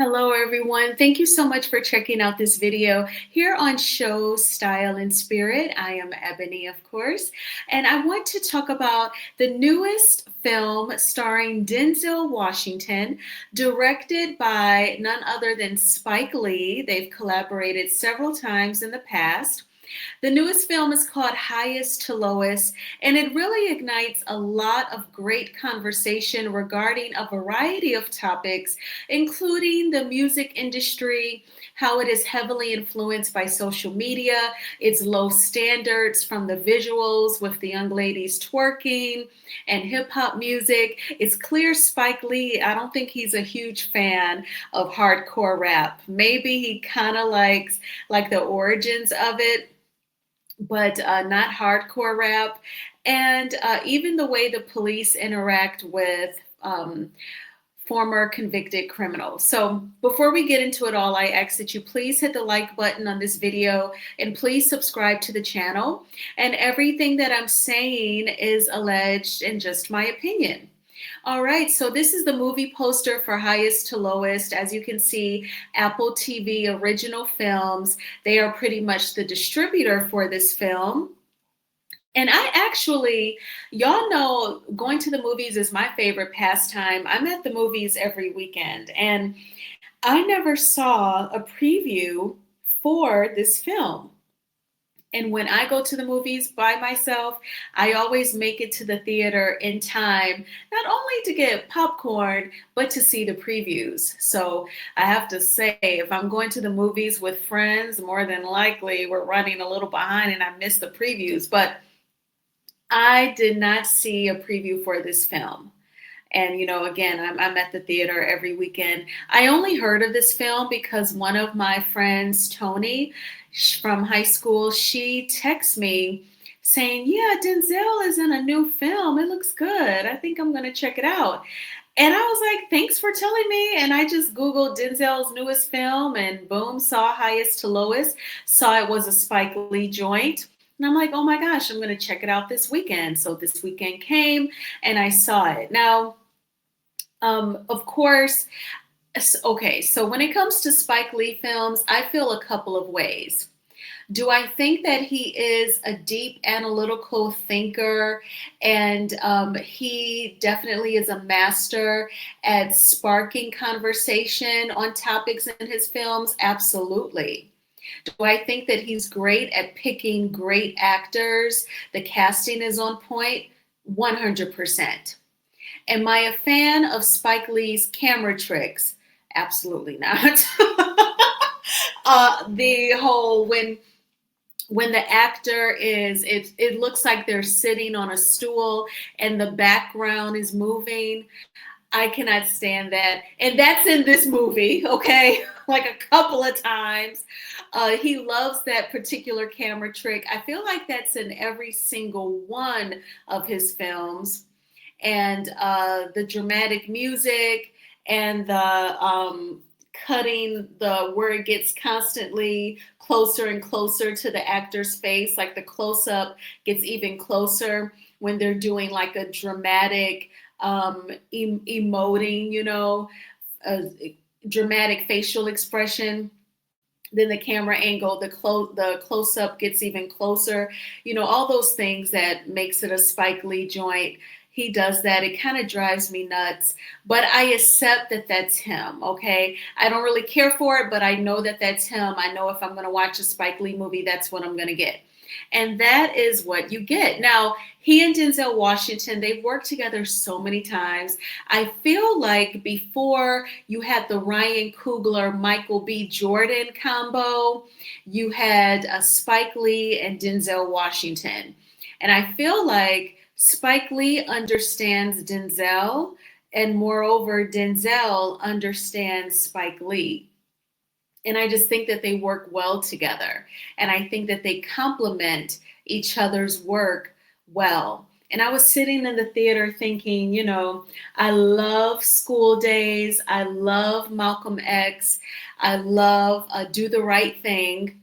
Hello, everyone. Thank you so much for checking out this video here on Show Style and Spirit. I am Ebony, of course, and I want to talk about the newest film starring Denzel Washington, directed by none other than Spike Lee. They've collaborated several times in the past. The newest film is called Highest to Lowest, and it really ignites a lot of great conversation regarding a variety of topics, including the music industry, how it is heavily influenced by social media, its low standards from the visuals with the young ladies twerking and hip hop music. It's clear Spike Lee, I don't think he's a huge fan of hardcore rap. Maybe he kind of likes like the origins of it, but not hardcore rap. And even the way the police interact with former convicted criminals. So before we get into it all, I ask that you please hit the like button on this video and please subscribe to the channel. And everything that I'm saying is alleged and just my opinion. All right, so this is the movie poster for Highest to Lowest. As you can see, Apple TV Original Films, they are pretty much the distributor for this film. And I actually, y'all know, going to the movies is my favorite pastime. I'm at the movies every weekend, and I never saw a preview for this film. And when I go to the movies by myself, I always make it to the theater in time, not only to get popcorn, but to see the previews. So I have to say, if I'm going to the movies with friends, more than likely we're running a little behind and I missed the previews. But I did not see a preview for this film. And, again, I'm at the theater every weekend. I only heard of this film because one of my friends, Tony, from high school, she texts me saying, yeah, Denzel is in a new film. It looks good. I think I'm going to check it out. And I was like, thanks for telling me. And I just Googled Denzel's newest film and boom, saw Highest to Lowest, saw it was a Spike Lee joint. And I'm like, oh my gosh, I'm going to check it out this weekend. So this weekend came and I saw it. Now, of course, okay, so when it comes to Spike Lee films, I feel a couple of ways. Do I think that he is a deep analytical thinker and he definitely is a master at sparking conversation on topics in his films? Absolutely. Do I think that he's great at picking great actors? The casting is on point? 100%. Am I a fan of Spike Lee's camera tricks? Absolutely not. The whole when the actor it looks like they're sitting on a stool and the background is moving. I cannot stand that. And that's in this movie, okay? Like a couple of times. He loves that particular camera trick. I feel like that's in every single one of his films. And the dramatic music and the cutting the where it gets constantly closer and closer to the actor's face, like the close-up gets even closer when they're doing like a dramatic emoting, a dramatic facial expression. Then the camera angle, the close up gets even closer. All those things that makes it a Spike Lee joint. He does that. It kind of drives me nuts, but I accept that that's him. Okay. I don't really care for it, but I know that that's him. I know if I'm going to watch a Spike Lee movie, that's what I'm going to get. And that is what you get. Now, he and Denzel Washington, they've worked together so many times. I feel like before you had the Ryan Coogler, Michael B. Jordan combo, you had Spike Lee and Denzel Washington. And I feel like Spike Lee understands Denzel, and moreover, Denzel understands Spike Lee. And I just think that they work well together. And I think that they complement each other's work well. And I was sitting in the theater thinking, I love School Days. I love Malcolm X. I love Do the Right Thing.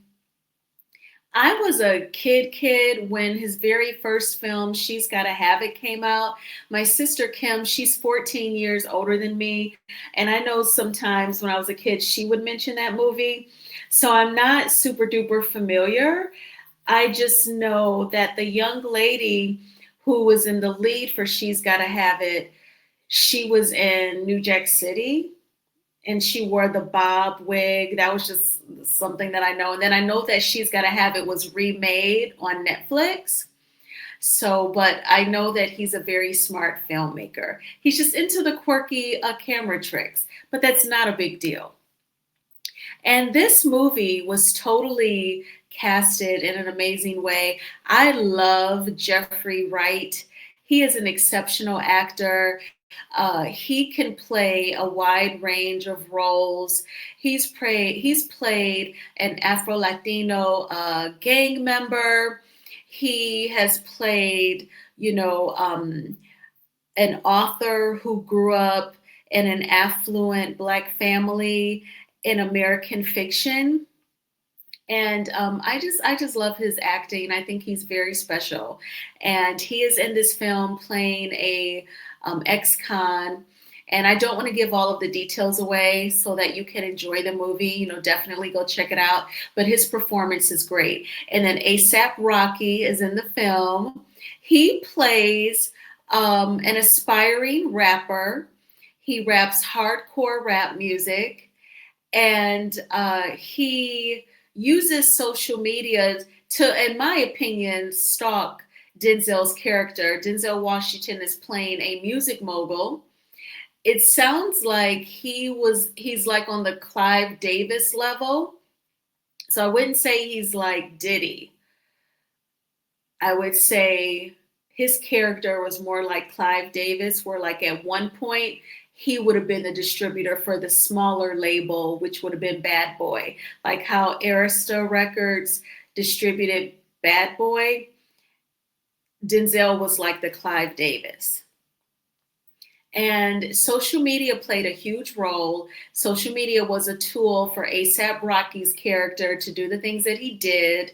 I was a kid when his very first film, She's Gotta Have It, came out. My sister Kim, she's 14 years older than me. And I know sometimes when I was a kid, she would mention that movie. So I'm not super duper familiar. I just know that the young lady who was in the lead for She's Gotta Have It, she was in New Jack City and she wore the bob wig. That was just something that I know. And then I know that She's Gotta Have It was remade on Netflix. So, but I know that he's a very smart filmmaker. He's just into the quirky camera tricks, but that's not a big deal. And this movie was totally casted in an amazing way. I love Jeffrey Wright. He is an exceptional actor. He can play a wide range of roles. He's played an Afro Latino gang member. He has played, you know, an author who grew up in an affluent Black family in American fiction. And I just love his acting. I think he's very special, and he is in this film playing a ex-con. And I don't want to give all of the details away so that you can enjoy the movie. Definitely go check it out. But his performance is great. And then ASAP Rocky is in the film. He plays an aspiring rapper. He raps hardcore rap music, and he uses social media to, in my opinion, stalk Denzel's character. Denzel Washington is playing a music mogul. It sounds like he's like on the Clive Davis level. So I wouldn't say he's like Diddy. I would say his character was more like Clive Davis, where like at one point he would have been the distributor for the smaller label, which would have been Bad Boy, like how Arista Records distributed Bad Boy. Denzel was like the Clive Davis. And social media played a huge role. Social media was a tool for ASAP Rocky's character to do the things that he did.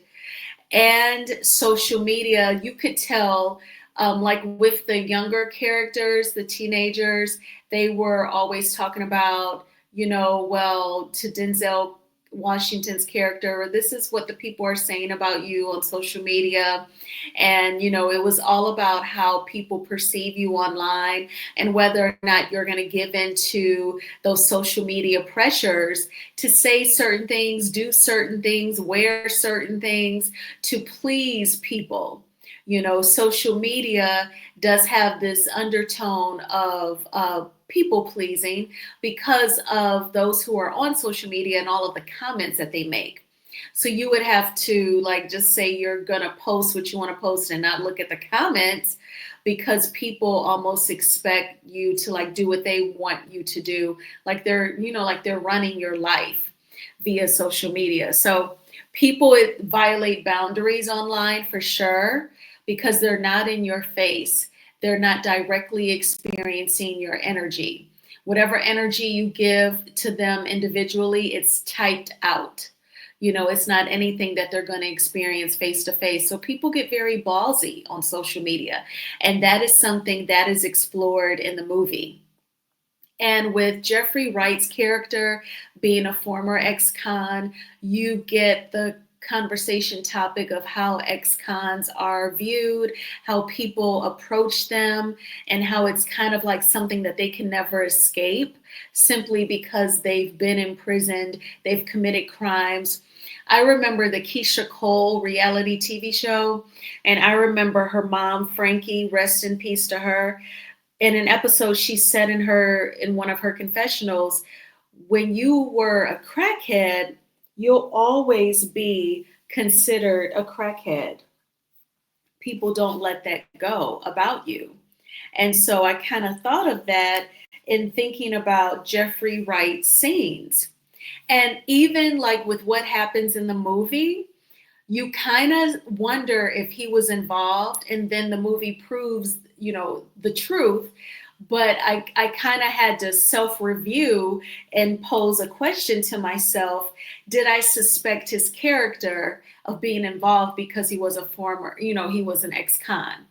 And social media, you could tell, like with the younger characters, the teenagers, they were always talking about, well, to Denzel Washington's character, this is what the people are saying about you on social media. And, it was all about how people perceive you online and whether or not you're going to give into those social media pressures to say certain things, do certain things, wear certain things to please people. Social media does have this undertone of people pleasing because of those who are on social media and all of the comments that they make. So you would have to like just say you're going to post what you want to post and not look at the comments, because people almost expect you to like do what they want you to do. Like they're running your life via social media. So people violate boundaries online for sure, because they're not in your face. They're not directly experiencing your energy. Whatever energy you give to them individually, it's typed out. It's not anything that they're going to experience face to face. So people get very ballsy on social media. And that is something that is explored in the movie. And with Jeffrey Wright's character being a former ex-con, you get the conversation topic of how ex-cons are viewed, how people approach them, and how it's kind of like something that they can never escape simply because they've been imprisoned, they've committed crimes. I remember the Keisha Cole reality TV show, and I remember her mom, Frankie, rest in peace to her. In an episode, she said in one of her confessionals, when you were a crackhead, you'll always be considered a crackhead. People don't let that go about you. And so I kind of thought of that in thinking about Jeffrey Wright's scenes. And even like with what happens in the movie, you kind of wonder if he was involved, and then the movie proves, the truth. But I kind of had to self-review and pose a question to myself. Did I suspect his character of being involved because he was a former, he was an ex-con?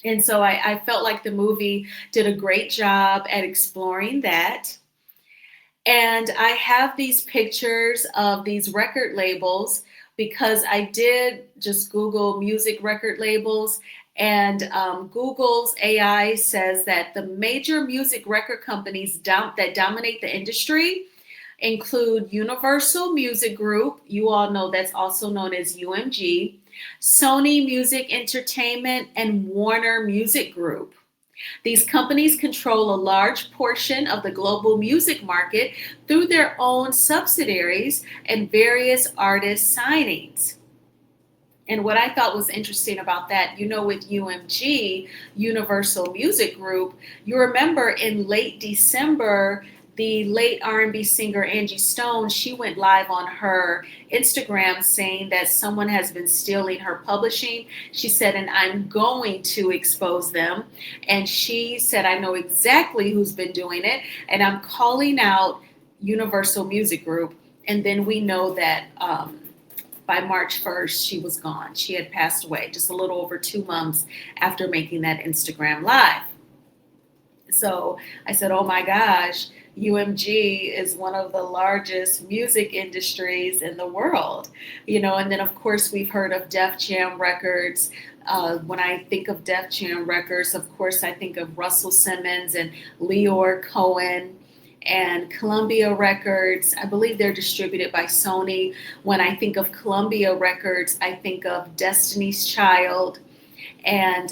And so I felt like the movie did a great job at exploring that. And I have these pictures of these record labels because I did just Google music record labels. And Google's AI says that the major music record companies that dominate the industry include Universal Music Group. You all know that's also known as UMG, Sony Music Entertainment, and Warner Music Group. These companies control a large portion of the global music market through their own subsidiaries and various artist signings. And what I thought was interesting about that, with UMG, Universal Music Group, you remember in late December, the late R&B singer Angie Stone, she went live on her Instagram saying that someone has been stealing her publishing. She said, and I'm going to expose them. And she said, I know exactly who's been doing it, and I'm calling out Universal Music Group. And then we know that by March 1st, she was gone. She had passed away just a little over 2 months after making that Instagram live. So I said, oh my gosh, UMG is one of the largest music industries in the world, and then of course we've heard of Def Jam Records. When I think of Def Jam Records, of course I think of Russell Simmons and Leor Cohen. And Columbia Records, I believe they're distributed by Sony. When I think of Columbia Records, I think of Destiny's Child and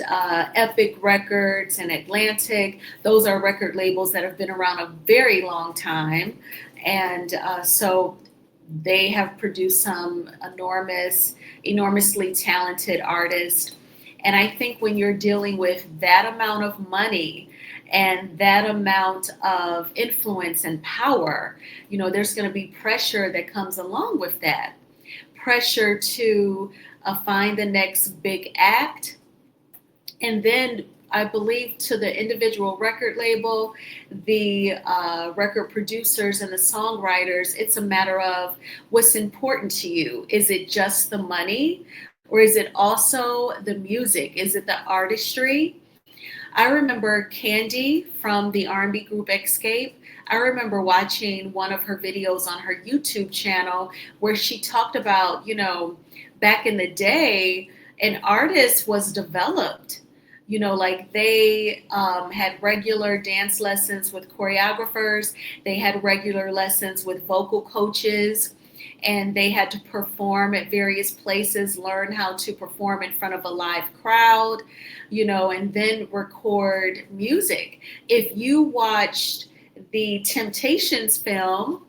Epic Records and Atlantic. Those are record labels that have been around a very long time. And so they have produced some enormously talented artists. And I think when you're dealing with that amount of money and that amount of influence and power, there's going to be pressure that comes along with that. Pressure to find the next big act. And then I believe to the individual record label, the record producers and the songwriters, it's a matter of what's important to you. Is it just the money? Or is it also the music? Is it the artistry? I remember Candy from the R&B group Escape. I remember watching one of her videos on her YouTube channel where she talked about, back in the day, an artist was developed. Like they had regular dance lessons with choreographers, they had regular lessons with vocal coaches, and they had to perform at various places, learn how to perform in front of a live crowd, and then record music. If you watched the Temptations film,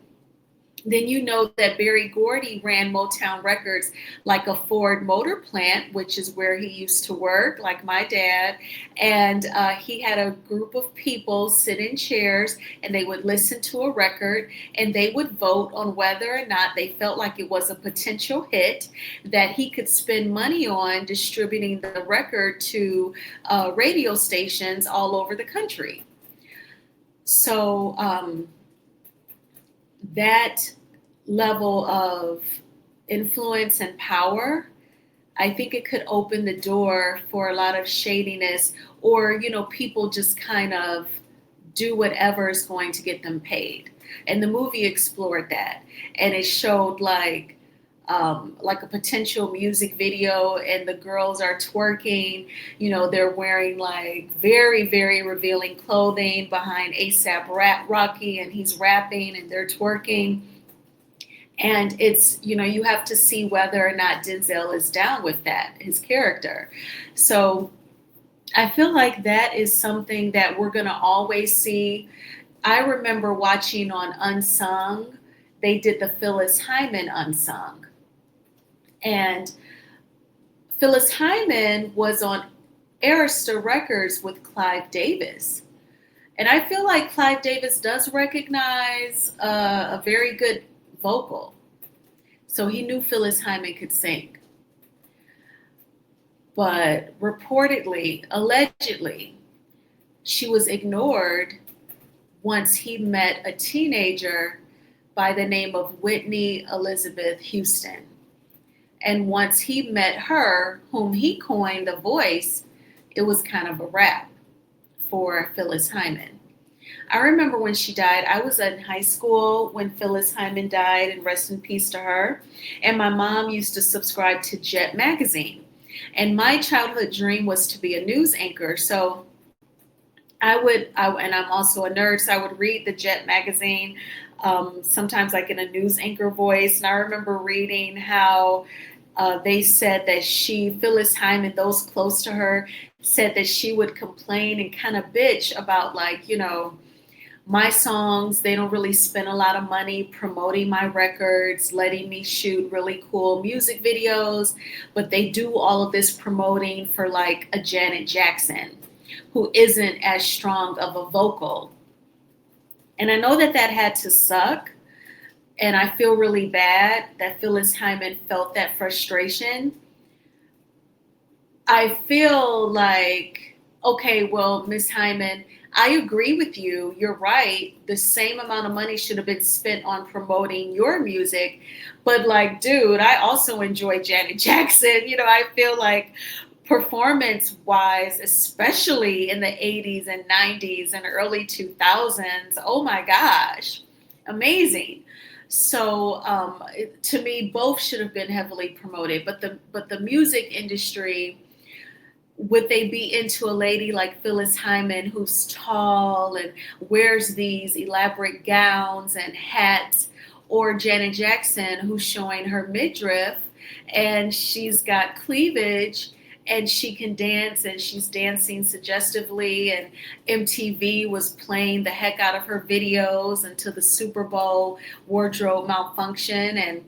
then you know that Berry Gordy ran Motown Records like a Ford motor plant, which is where he used to work, like my dad. And he had a group of people sit in chairs and they would listen to a record and they would vote on whether or not they felt like it was a potential hit that he could spend money on distributing the record to radio stations all over the country. So that level of influence and power, I think it could open the door for a lot of shadiness, or, people just kind of do whatever is going to get them paid. And the movie explored that. And it showed like a potential music video, and the girls are twerking, they're wearing like very, very revealing clothing behind ASAP Rocky, and he's rapping and they're twerking. And it's, you have to see whether or not Denzel is down with that, his character. So I feel like that is something that we're going to always see. I remember watching on Unsung, they did the Phyllis Hyman Unsung. And Phyllis Hyman was on Arista Records with Clive Davis. And I feel like Clive Davis does recognize a very good vocal. So he knew Phyllis Hyman could sing. But reportedly, allegedly, she was ignored once he met a teenager by the name of Whitney Elizabeth Houston. And once he met her, whom he coined the voice, it was kind of a wrap for Phyllis Hyman. I remember when she died, I was in high school when Phyllis Hyman died, and rest in peace to her. And my mom used to subscribe to Jet magazine. And my childhood dream was to be a news anchor. So and I'm also a nerd, so I would read the Jet magazine, sometimes like in a news anchor voice. And I remember reading how they said that Phyllis Hyman, those close to her, said that she would complain and kind of bitch about, like, my songs, they don't really spend a lot of money promoting my records, letting me shoot really cool music videos, but they do all of this promoting for like a Janet Jackson, who isn't as strong of a vocal. And I know that that had to suck. And I feel really bad that Phyllis Hyman felt that frustration. I feel like, okay, well, Miss Hyman, I agree with you. You're right. The same amount of money should have been spent on promoting your music. But, like, dude, I also enjoy Janet Jackson. I feel like performance wise, especially in the 80s and 90s and early 2000s, oh my gosh, amazing. So to me, both should have been heavily promoted. But the music industry, would they be into a lady like Phyllis Hyman, who's tall and wears these elaborate gowns and hats, or Janet Jackson, who's showing her midriff and she's got cleavage and she can dance and she's dancing suggestively, and MTV was playing the heck out of her videos until the Super Bowl wardrobe malfunction, and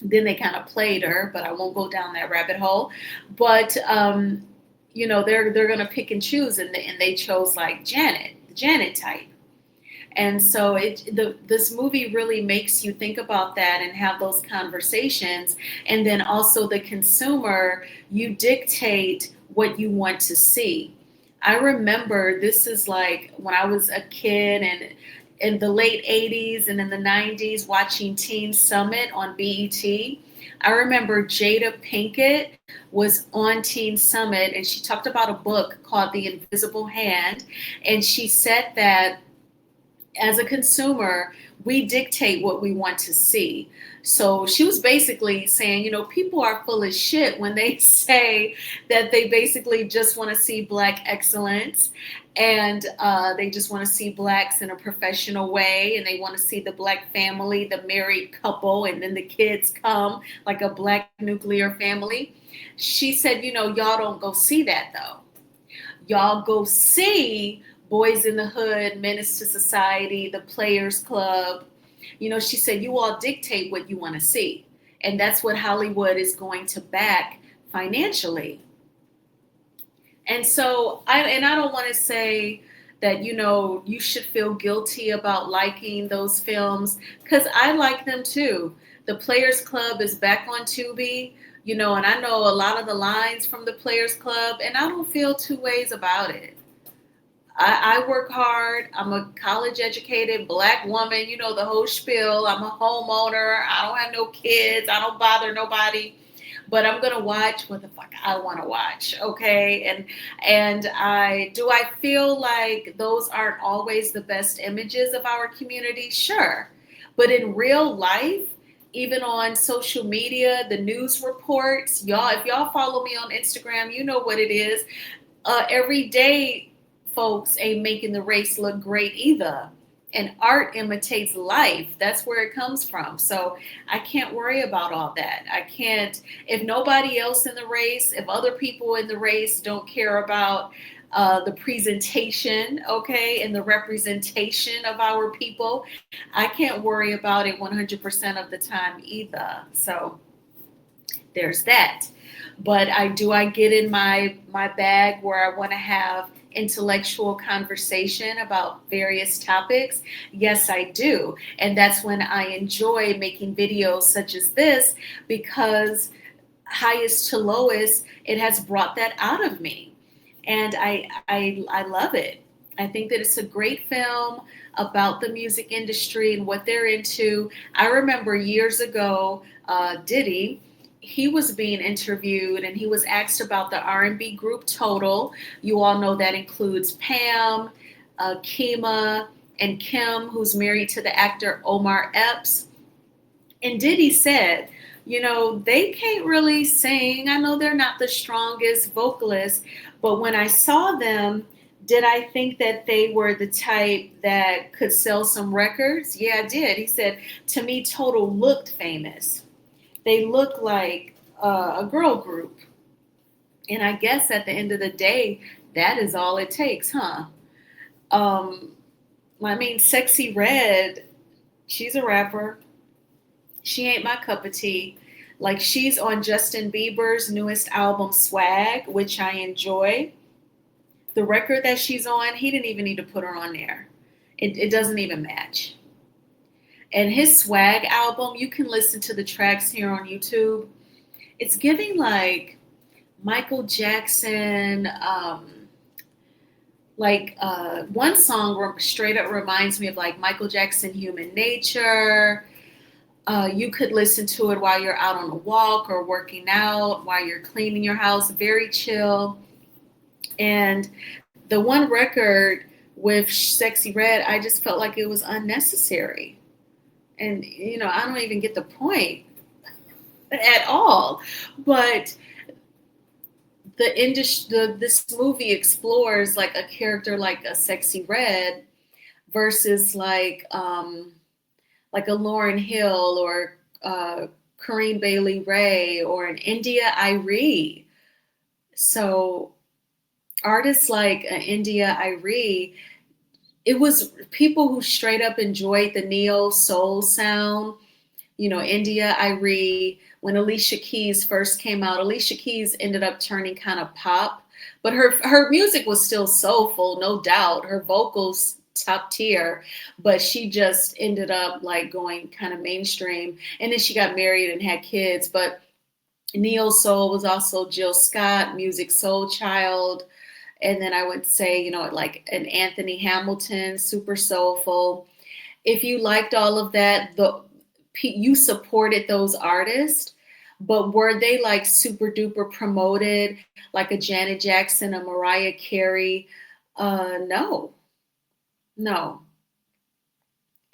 then they kind of played her, but I won't go down that rabbit hole. But they're gonna pick and choose, and they chose like Janet, the Janet type. And so this movie really makes you think about that and have those conversations. And then also the consumer, you dictate what you want to see. I remember this is like when I was a kid and in the late 80s and in the 90s watching Teen Summit on BET. I remember Jada Pinkett was on Teen Summit and she talked about a book called The Invisible Hand. And she said that as a consumer, we dictate what we want to see. So she was basically saying, people are full of shit when they say that they basically just want to see Black excellence, and they just want to see Blacks in a professional way, and they want to see the Black family, the married couple, and then the kids come like a Black nuclear family. She said, y'all don't go see that though. Y'all go see Boys in the Hood, Menace to Society, the Players Club. She said, you all dictate what you want to see. And that's what Hollywood is going to back financially. And so, I don't want to say that, you should feel guilty about liking those films, because I like them too. The Players Club is back on Tubi, and I know a lot of the lines from the Players Club, and I don't feel two ways about it. I work hard. I'm a college educated Black woman, the whole spiel. I'm a homeowner. I don't have no kids. I don't bother nobody. But I'm gonna watch what the fuck I want to watch, okay? And I feel like those aren't always the best images of our community? Sure. But in real life, even on social media, the news reports, if y'all follow me on Instagram, you know what it is. Every day, folks ain't making the race look great either. And art imitates life. That's where it comes from. So I can't worry about all that. I can't, if nobody else in the race, if other people in the race don't care about the presentation, okay, and the representation of our people, I can't worry about it 100% of the time either. So there's that. But I get in my bag where I want to have intellectual conversation about various topics? Yes, I do. And that's when I enjoy making videos such as this, because highest to lowest, it has brought that out of me. And I love it. I think that it's a great film about the music industry and what they're into. I remember years ago, Diddy, he was being interviewed and he was asked about the R&B group Total. You all know that includes Pam, Kima, and Kim, who's married to the actor Omar Epps. And Diddy said, they can't really sing. I know they're not the strongest vocalists, but when I saw them, did I think that they were the type that could sell some records? Yeah, I did. He said, to me, Total looked famous. They looked like a girl group. And I guess at the end of the day, that is all it takes, huh? Um, I mean, Sexy Red, she's a rapper. She ain't my cup of tea. Like she's on Justin Bieber's newest album, Swag, which I enjoy. The record that she's on, he didn't even need to put her on there. It doesn't even match. And his Swag album, you can listen to the tracks here on YouTube. It's giving like Michael Jackson, one song straight up reminds me of like Michael Jackson, Human Nature. You could listen to it while you're out on a walk or working out, while you're cleaning your house, very chill. And the one record with Sexy Red, I just felt like it was unnecessary. And, I don't even get the point at all. But this movie explores like a character like a Sexy Red versus like a Lauryn Hill or Corinne Bailey Ray or an India Irie. So artists like India Irie, it was people who straight up enjoyed the neo soul sound. India Irie, when Alicia Keys first came out, Alicia Keys ended up turning kind of pop, but her music was still soulful, no doubt. Her vocals top tier, but she just ended up like going kind of mainstream. And then she got married and had kids. But neo soul was also Jill Scott, Music Soul Child. And then I would say, like an Anthony Hamilton, super soulful. If you liked all of that, you supported those artists, but were they like super duper promoted, like a Janet Jackson, a Mariah Carey? No, no.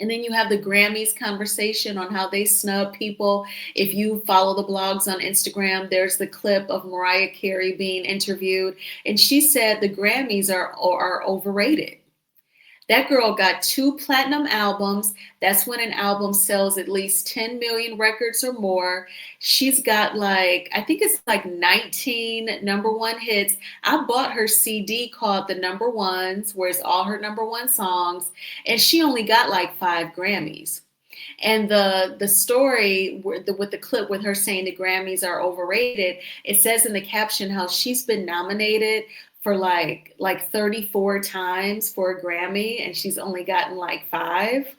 And then you have the Grammys conversation on how they snub people. If you follow the blogs on Instagram, there's the clip of Mariah Carey being interviewed, and she said the Grammys are overrated. That girl got 2 platinum albums. That's when an album sells at least 10 million records or more. She's got I think it's like 19 number one hits. I bought her CD called The Number Ones, where it's all her number one songs, and she only got like 5 Grammys. And the story with the clip with her saying the Grammys are overrated, it says in the caption how she's been nominated for like 34 times for a Grammy and she's only gotten like 5.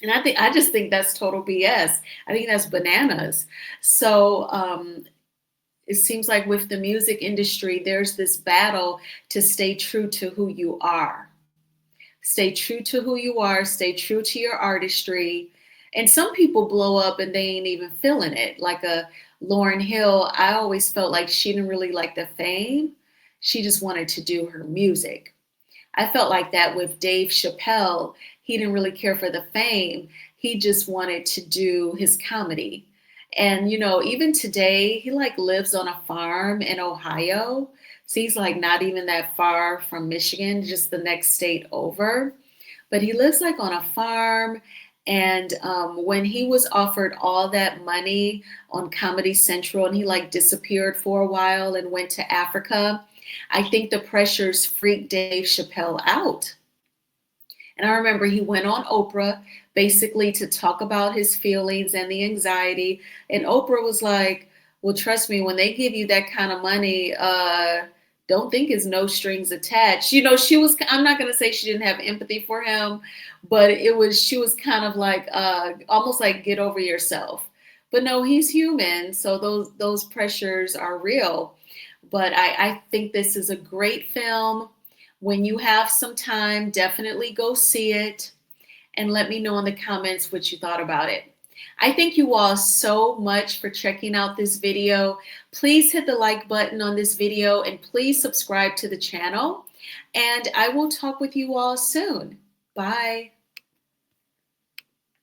And I just think that's total BS. I think that's bananas. So it seems like with the music industry, there's this battle to stay true to who you are. Stay true to who you are, stay true to your artistry. And some people blow up and they ain't even feeling it. Like a Lauryn Hill, I always felt like she didn't really like the fame. She just wanted to do her music. I felt like that with Dave Chappelle. He didn't really care for the fame. He just wanted to do his comedy. And, even today, he like lives on a farm in Ohio. So he's like not even that far from Michigan, just the next state over. But he lives like on a farm. And when he was offered all that money on Comedy Central and he like disappeared for a while and went to Africa, I think the pressures freaked Dave Chappelle out. And I remember he went on Oprah basically to talk about his feelings and the anxiety. And Oprah was like, well, trust me, when they give you that kind of money, don't think it's no strings attached. She was, I'm not going to say she didn't have empathy for him, but she was kind of like, almost like get over yourself. But no, he's human. So those pressures are real. But I think this is a great film. When you have some time, definitely go see it and let me know in the comments what you thought about it. I thank you all so much for checking out this video. Please hit the like button on this video and please subscribe to the channel. And I will talk with you all soon. Bye.